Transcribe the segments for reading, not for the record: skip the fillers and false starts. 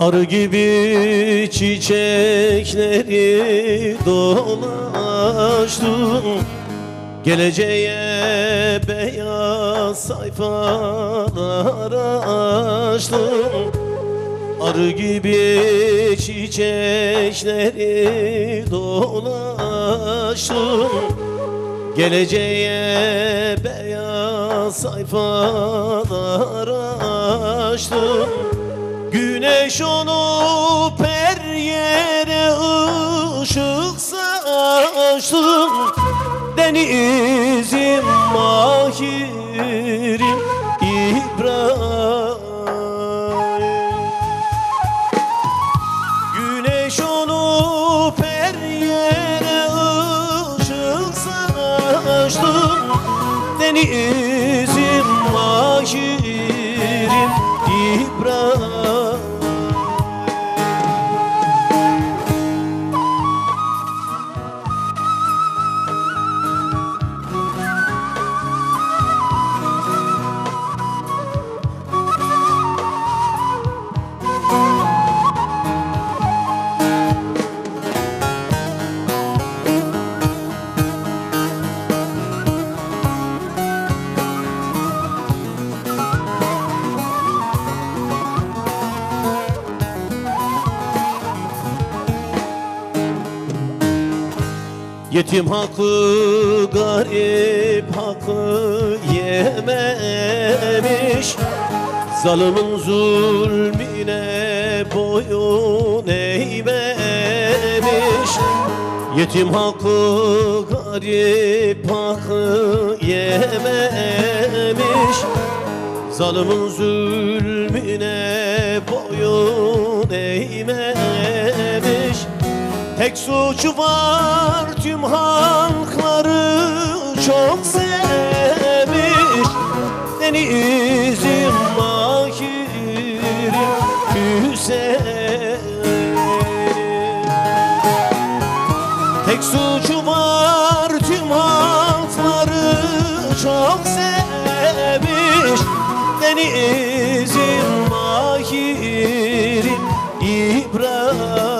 Arı gibi çiçekleri dolaştım, geleceğe beyaz sayfalar açtım. Arı gibi çiçekleri dolaştım, geleceğe beyaz sayfalar açtım. Güneş olup her yere ışık saçtım, denizim mahirim İbrahim. Güneş olup her yere ışık saçtım, denizim mahirim İbrahim. Yetim hakkı, garip hakkı yememiş, zalimin zulmüne boyun eğmemiş. Yetim hakkı, garip hakkı yememiş, zalimin zulmüne boyun eğmemiş. Tek suçu var, tüm halkları çok sevmiş, denizim mahirim Hüseyin. Tek suçu var, tüm halkları çok sevmiş, denizim mahirim İbrahim.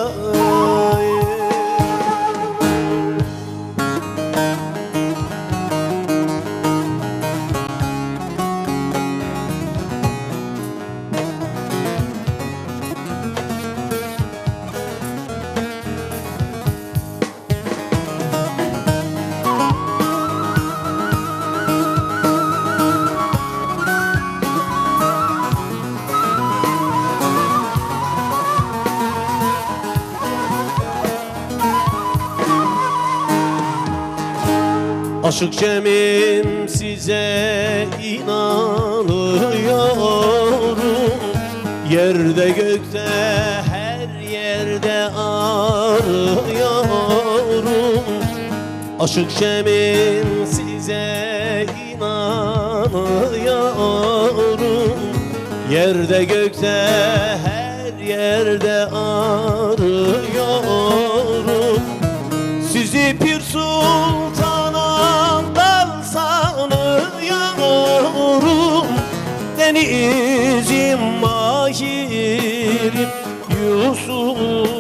Aşık Cem'im, size inanıyorum, yerde gökte her yerde arıyorum. Aşık Cem'im, size inanıyorum, yerde gökte her yerde arıyorum. Sizi Pir Sultan'dan sanıyorum, denizim mahirim Yusuf.